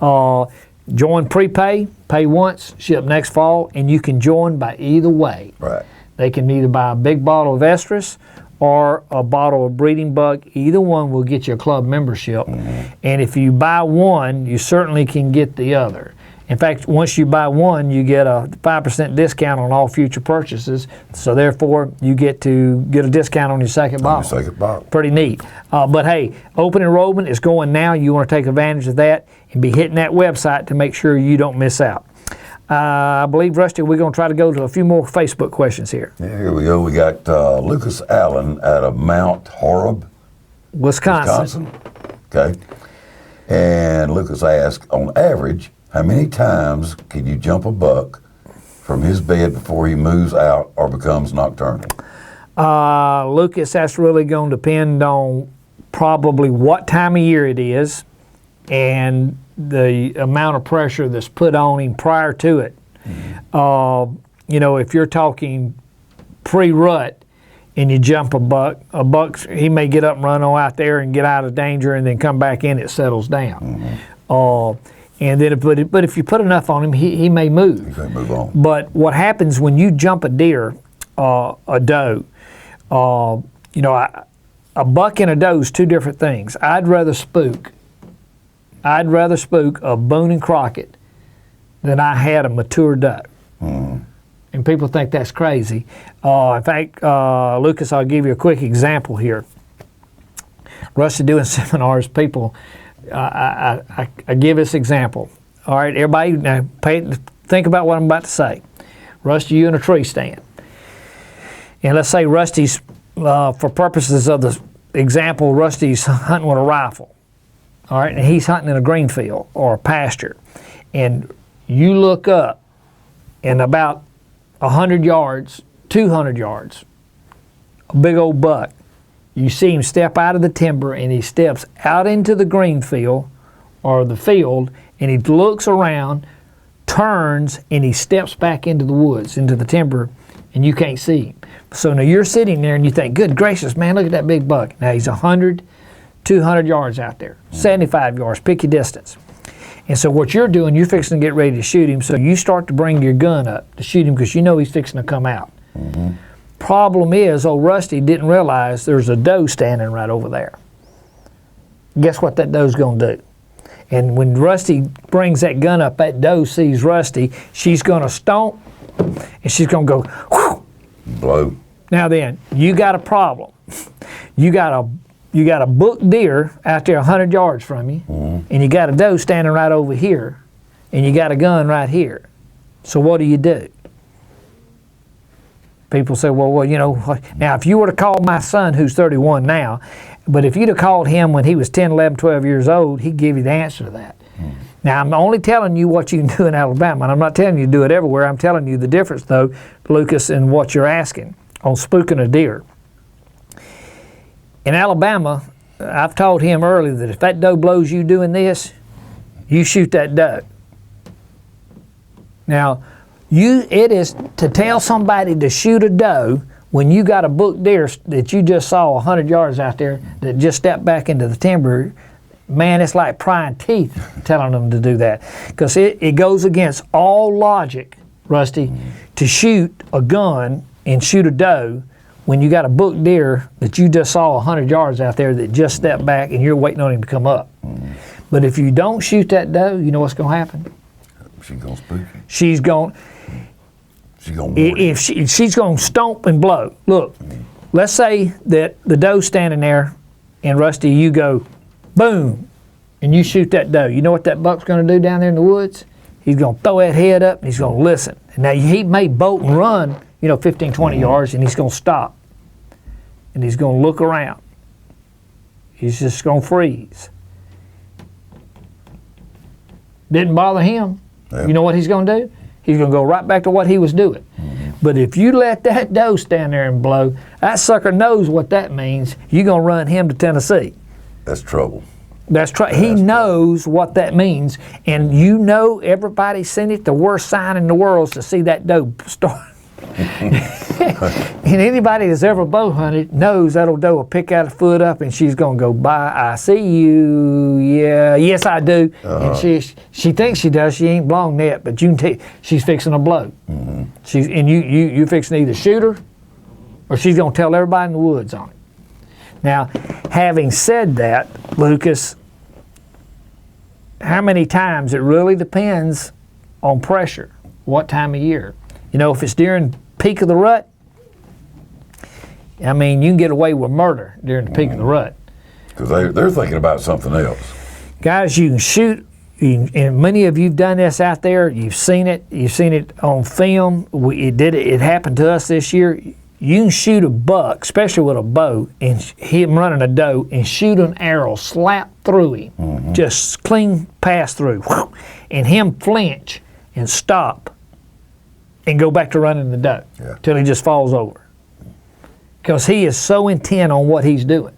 Join prepay, pay once, ship next fall, and you can join by either way. Right. They can either buy a big bottle of estrus or a bottle of breeding buck. Either one will get you a club membership. And if you buy one, you certainly can get the other. In fact, once you buy one, you get a 5% discount on all future purchases. So therefore, you get to get a discount on your second bottle. Pretty neat. But hey, open enrollment is going now. You want to take advantage of that and be hitting that website to make sure you don't miss out. I believe, Rusty, we're going to try to go to a few more Facebook questions here. Yeah, here we go. We got Lucas Allen out of Mount Horeb, Wisconsin. Okay. And Lucas asked, on average, how many times can you jump a buck from his bed before he moves out or becomes nocturnal? Lucas, that's really going to depend on probably what time of year it is and the amount of pressure that's put on him prior to it. If you're talking pre-rut and you jump a buck, he may get up and run on out there and get out of danger and then come back in, it settles down. And then, but if you put enough on him, he may move. He may move on. But what happens when you jump a deer, a doe, a buck and a doe is two different things. I'd rather spook a Boone and Crockett than I had a mature doe. And people think that's crazy. In fact, Lucas, I'll give you a quick example here. Rusty doing seminars, people, I give this example. All right, everybody, now think about what I'm about to say. Rusty, you in a tree stand. And let's say Rusty's, for purposes of the example, Rusty's hunting with a rifle. All right, and he's hunting in a green field or a pasture. And you look up, and about 100 yards, 200 yards, a big old buck. You see him step out of the timber, and he steps out into the green field or the field, and he looks around, turns, and he steps back into the woods, into the timber, and you can't see him. So now you're sitting there and you think, good gracious, man, look at that big buck. Now he's 100, 200 yards out there, 75 yards, pick your distance. And so what you're doing, you're fixing to get ready to shoot him, so you start to bring your gun up to shoot him because you know he's fixing to come out. Problem is, old Rusty didn't realize there's a doe standing right over there. Guess what that doe's going to do? And when Rusty brings that gun up, that doe sees Rusty, she's going to stomp, and she's going to go, whew. Blow. Now then, you got a problem. You got a book deer out there 100 yards from you, and you got a doe standing right over here, and you got a gun right here. So what do you do? People say, well, you know, now if you were to call my son, who's 31 now, but if you'd have called him when he was 10, 11, 12 years old, he'd give you the answer to that. Now, I'm only telling you what you can do in Alabama, and I'm not telling you to do it everywhere. I'm telling you the difference, though, Lucas, in what you're asking on spooking a deer. In Alabama, I've told him earlier that if that doe blows you doing this, you shoot that doe. Now, it is to tell somebody to shoot a doe when you got a book deer that you just saw 100 yards out there that just stepped back into the timber. Man, it's like prying teeth telling them to do that, because it goes against all logic, Rusty, to shoot a gun and shoot a doe when you got a book deer that you just saw 100 yards out there that just stepped back and you're waiting on him to come up. But if you don't shoot that doe, you know what's going to happen? She's going to spook you. She's going to stomp and blow. Look, let's say that the doe's standing there, and Rusty, you go, boom, and you shoot that doe. You know what that buck's going to do down there in the woods? He's going to throw that head up, and he's going to listen. And now he may bolt and run, 15, 20 yards, and he's going to stop. And he's going to look around. He's just going to freeze. Didn't bother him. Yep. You know what he's going to do? He's going to go right back to what he was doing. But if you let that doe stand there and blow, that sucker knows what that means. You're going to run him to Tennessee. That's trouble. He knows what that means. And you know everybody's seen it. The worst sign in the world is to see that doe start. And anybody that's ever bow hunted knows that old doe will pick out a foot up and she's going to go, bye, I see you. Yeah, yes, I do. And she thinks she does. She ain't blown yet, but you can tell she's fixing to blow. You fixing to either shoot her or she's going to tell everybody in the woods on it. Now, having said that, Lucas, how many times? It really depends on pressure, what time of year. If it's during peak of the rut, I mean, you can get away with murder during the peak of the rut. Because they're thinking about something else. Guys, you can shoot, and many of you have done this out there. You've seen it. You've seen it on film. It happened to us this year. You can shoot a buck, especially with a bow, and him running a doe, and shoot an arrow slap through him, just clean pass through, and him flinch and stop and go back to running the doe till he just falls over. Because he is so intent on what he's doing.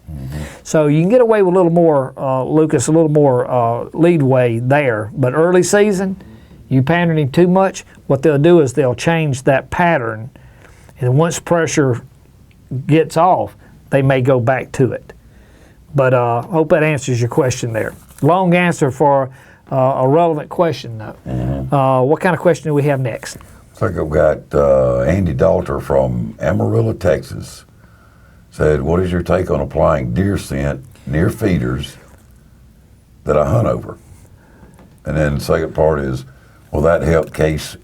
So you can get away with a little more, Lucas, a little more leadway there. But early season, you pattern him too much, what they'll do is they'll change that pattern. And once pressure gets off, they may go back to it. But I hope that answers your question there. Long answer for a relevant question, though. What kind of question do we have next? Looks like I've got Andy Dalter from Amarillo, Texas. Said, what is your take on applying deer scent near feeders that I hunt over? And then the second part is, will that help ease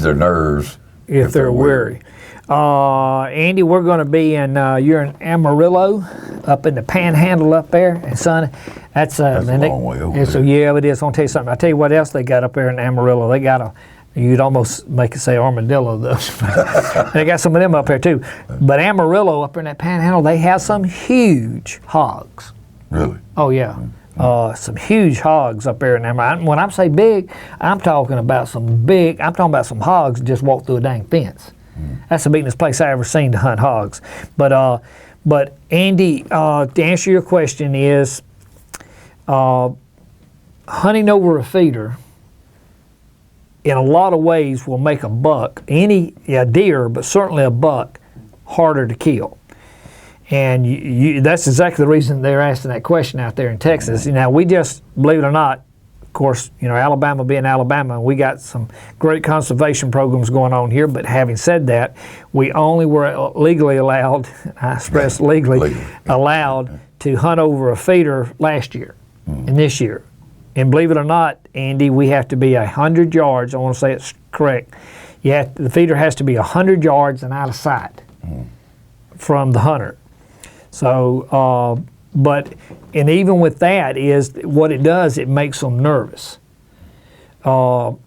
their nerves if they're weary? Andy, we're going to be you're in Amarillo, up in the Panhandle up there, and son, that's a long way over there. So yeah, it is. I'll tell you something. I'll tell you what else they got up there in Amarillo. They got You'd almost make it say armadillo, though. They got some of them up there, too. But Amarillo, up in that panhandle, they have some huge hogs. Really? Oh, yeah. Some huge hogs up there in Amarillo. When I say big, I'm talking about some hogs that just walk through a dang fence. That's the biggest place I ever seen to hunt hogs. But Andy, to answer your question is, hunting over a feeder in a lot of ways will make a buck, a deer, but certainly a buck, harder to kill. And that's exactly the reason they're asking that question out there in Texas. Now, we just, believe it or not, of course, Alabama being Alabama, we got some great conservation programs going on here, but having said that, we only were legally allowed, I stress legally, allowed to hunt over a feeder last year and this year. And believe it or not, Andy, we have to be 100 yards. I want to say it's correct. The feeder has to be 100 yards and out of sight from the hunter. So, and even with that, is what it does, it makes them nervous. If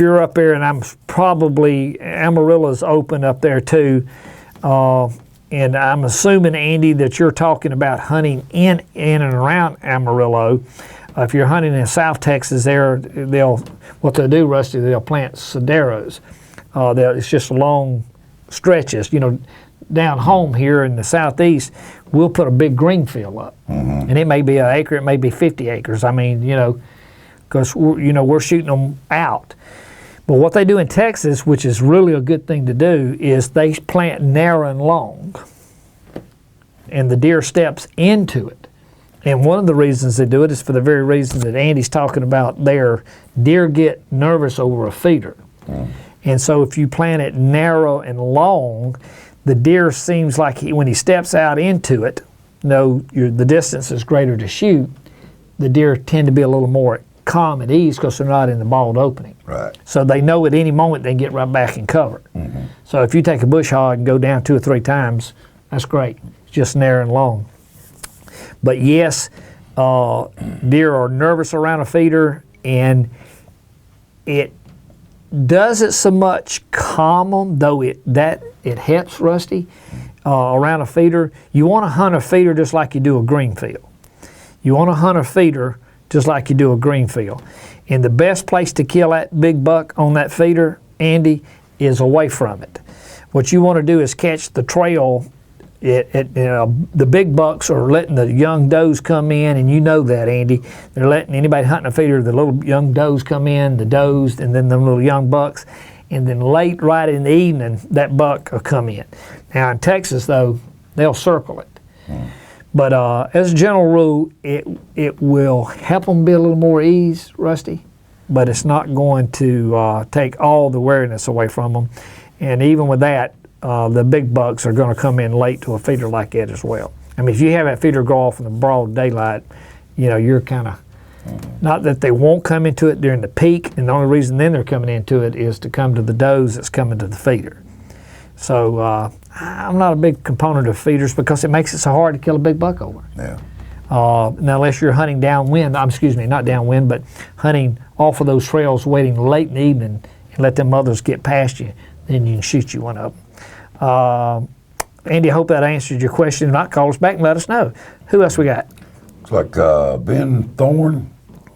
you're up there, and I'm probably, Amarillo's open up there too, and I'm assuming, Andy, that you're talking about hunting in and around Amarillo. If you're hunting in South Texas, what they'll do, Rusty, they'll plant sederos. It's just long stretches. Down home here in the southeast, we'll put a big green field up, and it may be an acre, it may be 50 acres. I mean, because we're shooting them out. But what they do in Texas, which is really a good thing to do, is they plant narrow and long, and the deer steps into it. And one of the reasons they do it is for the very reason that Andy's talking about there. Deer get nervous over a feeder. And so if you plant it narrow and long, the deer seems like when he steps out into it, the distance is greater to shoot, the deer tend to be a little more calm at ease because they're not in the bald opening. Right. So they know at any moment they can get right back in cover. So if you take a bush hog and go down 2 or 3 times, that's great. It's just narrow and long. But yes, deer are nervous around a feeder, and it doesn't so much calm them, though it helps, Rusty, around a feeder. You want to hunt a feeder just like you do a green field. You want to hunt a feeder just like you do a green field. And the best place to kill that big buck on that feeder, Andy, is away from it. What you want to do is catch the trail. The big bucks are letting the young does come in, and you know that, Andy. They're letting anybody hunting a feeder, the little young does come in, the does, and then the little young bucks. And then late, right in the evening, that buck will come in. Now in Texas, though, they'll circle it. But as a general rule, it will help them be a little more ease, Rusty, but it's not going to take all the wariness away from them. And even with that, the big bucks are going to come in late to a feeder like that as well. I mean, if you have that feeder go off in the broad daylight, you're kind of, not that they won't come into it during the peak, and the only reason then they're coming into it is to come to the does that's coming to the feeder. So I'm not a big component of feeders because it makes it so hard to kill a big buck over. Yeah. Now, unless you're hunting downwind, not downwind, but hunting off of those trails, waiting late in the evening and let them others get past you, then you can shoot you one of them. Andy, I hope that answered your question. If not, call us back and let us know. Who else we got? It's like Ben Thorne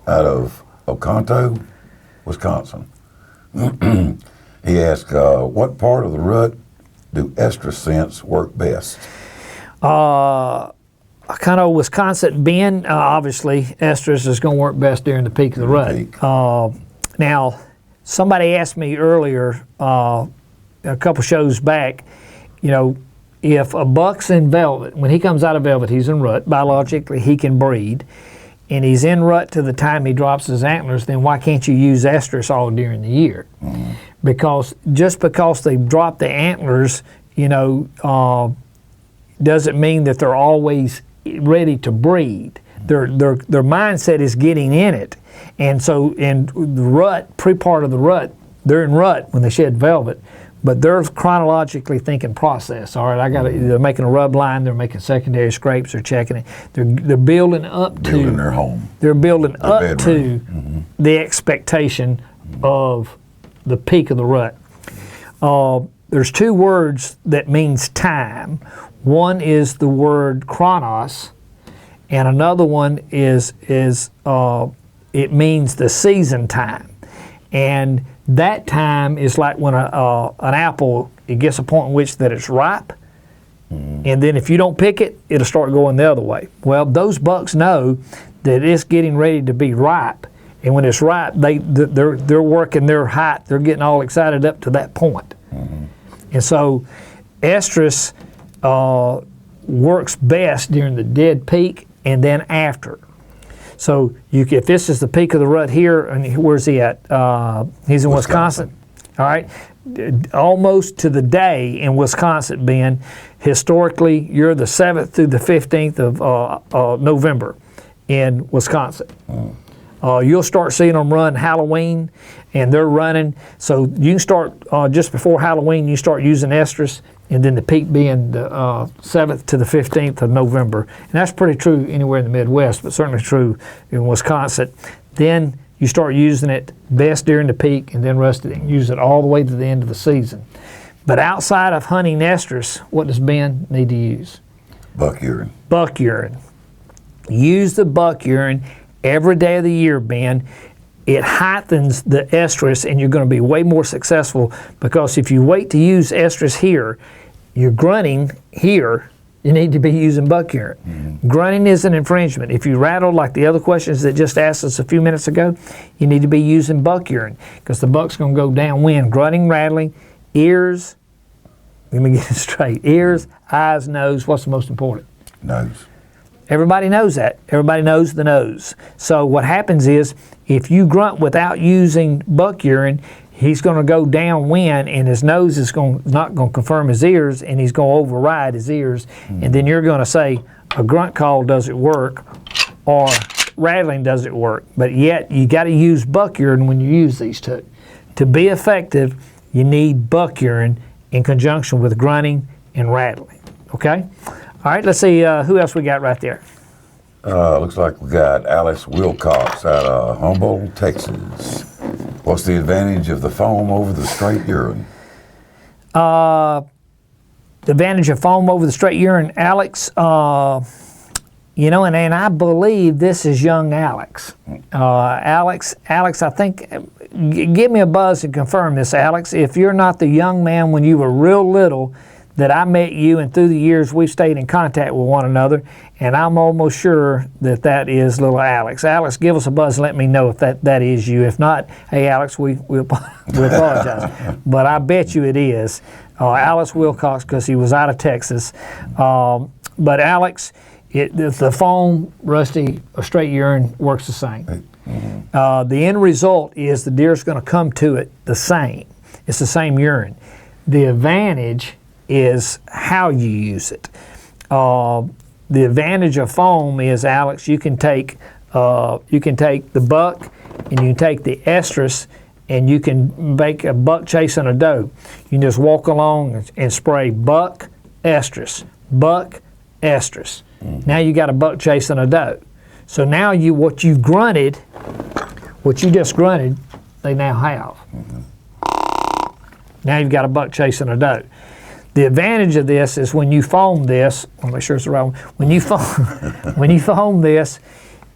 out of Oconto, Wisconsin. He asked, what part of the rut do estrus scents work best? Kind of Wisconsin, Ben, obviously estrus is going to work best during the peak of the rut. Now, somebody asked me earlier, a couple shows back, if a buck's in velvet, when he comes out of velvet, he's in rut. Biologically, he can breed. And he's in rut to the time he drops his antlers, then why can't you use estrus all during the year? Because just because they drop the antlers, doesn't mean that they're always ready to breed. Their mindset is getting in it. And so in the rut, pre-part of the rut, they're in rut when they shed velvet, but they're chronologically thinking process. All right, they're making a rub line, they're making secondary scrapes, they're checking it. They're building up to their home. They're building up bedroom. to the expectation of the peak of the rut. There's two words that means time. One is the word chronos, and another one is it means the season time. And that time is like when an apple, it gets a point in which that it's ripe, and then if you don't pick it, it'll start going the other way. Well, those bucks know that it's getting ready to be ripe, and when it's ripe, they're working their height. They're getting all excited up to that point. And so estrus works best during the dead peak and then after. So if this is the peak of the rut here, and where's he at? He's in Wisconsin. All right, almost to the day in Wisconsin, Ben. Historically, you're the 7th through the 15th of November in Wisconsin. You'll start seeing them run Halloween, and they're running. So you can start just before Halloween, you start using estrus, and then the peak being the 7th to the 15th of November. And that's pretty true anywhere in the Midwest, but certainly true in Wisconsin. Then you start using it best during the peak, and then rest it and use it all the way to the end of the season. But outside of hunting estrus, what does Ben need to use? Buck urine. Buck urine. Use the buck urine every day of the year, Ben. It heightens the estrus, and you're going to be way more successful, because if you wait to use estrus here, you're grunting here, you need to be using buck urine. Grunting is an infringement. If you rattle like the other questions that just asked us a few minutes ago, you need to be using buck urine, because the buck's going to go downwind. Grunting, rattling, ears, let me get it straight. Ears, eyes, nose, what's the most important? Nose. Everybody knows that. Everybody knows the nose. So what happens is, if you grunt without using buck urine, he's going to go downwind, and his nose is not going to confirm his ears, and he's going to override his ears. And then you're going to say a grunt call doesn't work, or rattling doesn't work. But yet you got to use buck urine when you use these two. To be effective, you need buck urine in conjunction with grunting and rattling. Okay? All right, let's see who else we got right there. Looks like we got Alice Wilcox out of Humboldt, Texas. What's the advantage of the foam over the straight urine? The advantage of foam over the straight urine, Alex, and I believe this is young Alex. Alex, I think, give me a buzz and confirm this, Alex. If you're not the young man when you were real little that I met you, and through the years we've stayed in contact with one another, and I'm almost sure that is little Alex. Alex, give us a buzz and let me know if that is you. If not, hey Alex, we apologize. But I bet you it is. Alice Wilcox, because he was out of Texas. But Alex, the foam, Rusty, or straight urine works the same. The end result is the deer's going to come to it the same. It's the same urine. The advantage is how you use it. The advantage of foam is, Alex, you can take the buck, and you can take the estrus, and you can make a buck chasing a doe. You can just walk along and spray buck, estrus, buck, estrus. Now you got a buck chasing a doe. So now what you just grunted, they now have. Now you've got a buck chasing a doe. The advantage of this is when you foam this, I'll make sure it's the right one. When you foam this,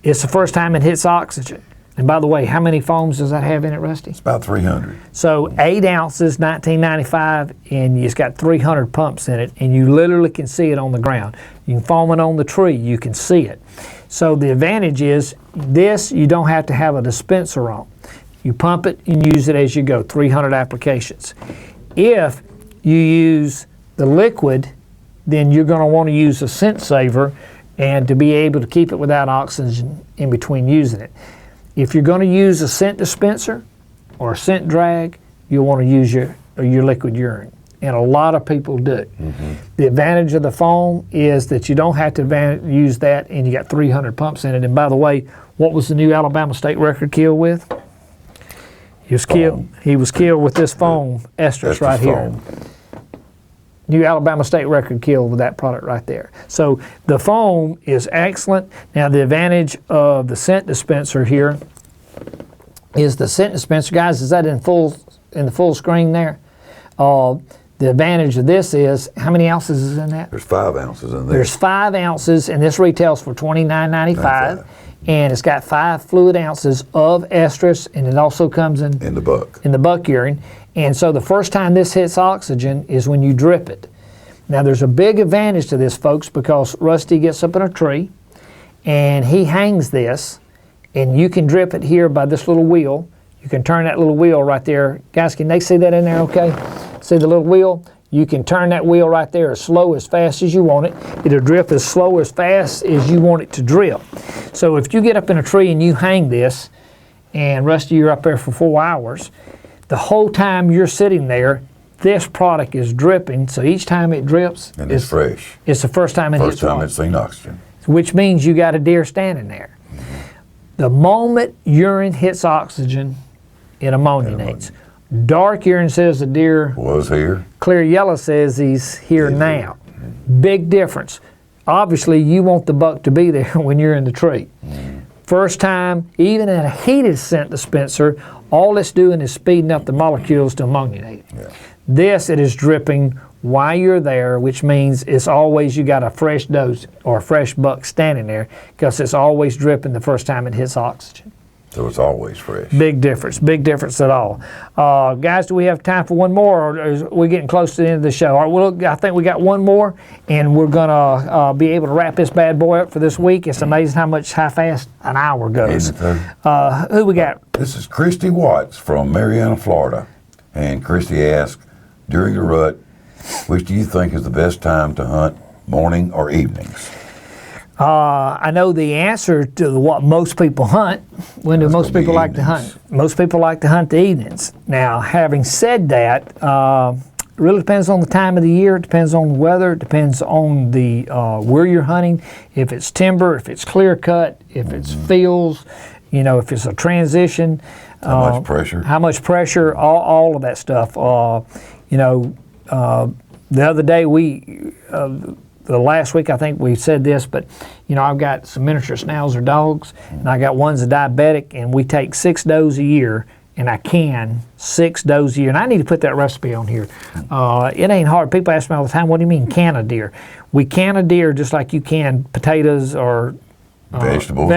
it's the first time it hits oxygen. And by the way, how many foams does that have in it, Rusty? It's about 300. So 8 ounces, $19.95, and it's got 300 pumps in it, and you literally can see it on the ground. You can foam it on the tree, you can see it. So the advantage is this, you don't have to have a dispenser on. You pump it and use it as you go, 300 applications. If you use the liquid, then you're going to want to use a scent saver, and to be able to keep it without oxygen in between using it. If you're going to use a scent dispenser or a scent drag, you'll want to use your liquid urine, and a lot of people do. The advantage of the foam is that you don't have to use that, and you got 300 pumps in it. And by the way, what was the new Alabama state record kill with? He was killed with this foam, estrus right here. New Alabama state record kill with that product right there. So the foam is excellent. Now the advantage of the scent dispenser here is the scent dispenser. Guys, is that in the full screen there? The advantage of this is, how many ounces is in that? There's 5 ounces in there. There's 5 ounces, and this retails for $29.95. And it's got 5 fluid ounces of estrus, and it also comes in the buck. In the buck urine. And so the first time this hits oxygen is when you drip it. Now there's a big advantage to this, folks, because Rusty gets up in a tree and he hangs this, and you can drip it here by this little wheel. You can turn that little wheel right there. Guys, can they see that in there okay? See the little wheel? You can turn that wheel right there as slow, as fast as you want it. It'll drip as slow, as fast as you want it to drip. So if you get up in a tree and you hang this, and Rusty, you're up there for 4 hours, the whole time you're sitting there, this product is dripping. So each time it drips, and it's fresh. It's the first time it hits First time water. it's seen oxygen. Which means you got a deer standing there. The moment urine hits oxygen, it ammoniates. Dark urine says the deer was here. Clear yellow says he's here now. Big difference. Obviously, you want the buck to be there when you're in the tree. First time, even in a heated scent dispenser, all it's doing is speeding up the molecules to ammoniate. This, it is dripping while you're there, which means it's always you got a fresh dose or a fresh buck standing there, because it's always dripping the first time it hits oxygen. So it's always fresh. Big difference at all. Guys, do we have time for one more, or are we getting close to the end of the show? All right, well, I think we got one more, and we're going to be able to wrap this bad boy up for this week. It's amazing how fast an hour goes. Who we got? This is Christy Watts from Marianna, Florida. And Christy asked, during the rut, which do you think is the best time to hunt, morning or evenings? I know the answer to what most people hunt. When do most people like to hunt? Most people like to hunt the evenings. Now, having said that, it really depends on the time of the year. It depends on the weather. It depends on the where you're hunting. If it's timber, if it's clear cut, if it's fields, if it's a transition. How much pressure? How much pressure? All of that stuff. The other day the last week I think we said this, but I've got some miniature Schnauzer dogs, and I got one's a diabetic, and we take 6 does a year, and I can 6 does a year, and I need to put that recipe on here. It ain't hard. People ask me all the time, what do you mean can a deer? We can a deer just like you can potatoes or vegetables,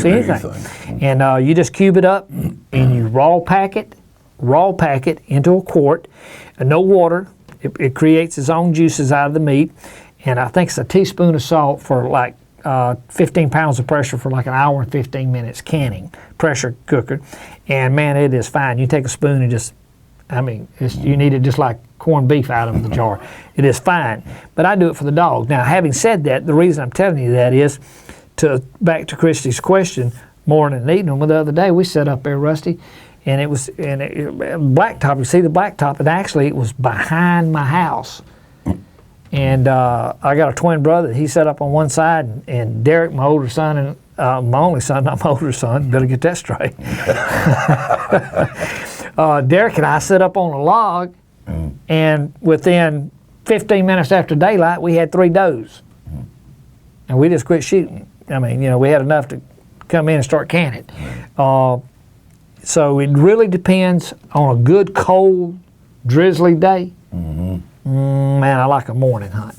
anything. And you just cube it up, and you raw pack it into a quart, and no water. It creates its own juices out of the meat. And I think it's a teaspoon of salt for like 15 pounds of pressure for like an hour and 15 minutes canning, pressure cooker. And man, it is fine. You take a spoon and you need it just like corned beef out of the jar. It is fine. But I do it for the dog. Now, having said that, the reason I'm telling you that is back to Christy's question, morning and evening. Well, the other day we set up there, Rusty, and it was blacktop. You see the blacktop, and actually it was behind my house. And I got a twin brother. He sat up on one side, and Derek, my older son, and my only son, not my older son, better get that straight. Derek and I set up on a log, and within 15 minutes after daylight, we had 3 does. And we just quit shooting. We had enough to come in and start canning. So it really depends on a good, cold, drizzly day. Man, I like a morning hunt.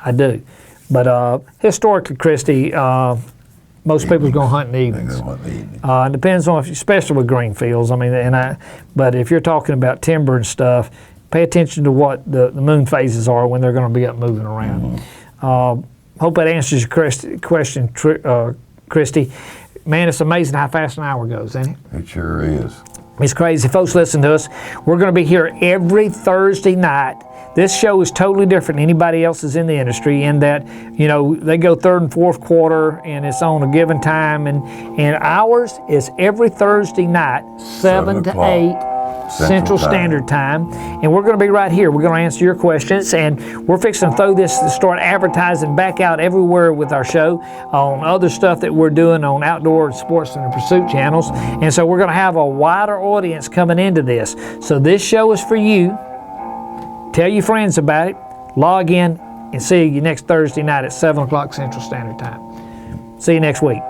I do. But historically, Christy, most people are going to hunt in the evenings. It depends on, especially with green fields. But if you're talking about timber and stuff, pay attention to what the moon phases are when they're going to be up moving around. Hope that answers your question, Christy. Man, it's amazing how fast an hour goes, ain't it? It sure is. It's crazy. Folks, listen to us. We're going to be here every Thursday night. This show is totally different than anybody else's in the industry in that, they go third and fourth quarter, and it's on a given time. And ours is every Thursday night, 7 to 8 Central Standard Time. And we're going to be right here. We're going to answer your questions. And we're fixing to throw this, start advertising back out everywhere with our show on other stuff that we're doing on Outdoor Sports and Pursuit channels. And so we're going to have a wider audience coming into this. So this show is for you. Tell your friends about it. Log in and see you next Thursday night at 7 o'clock Central Standard Time. See you next week.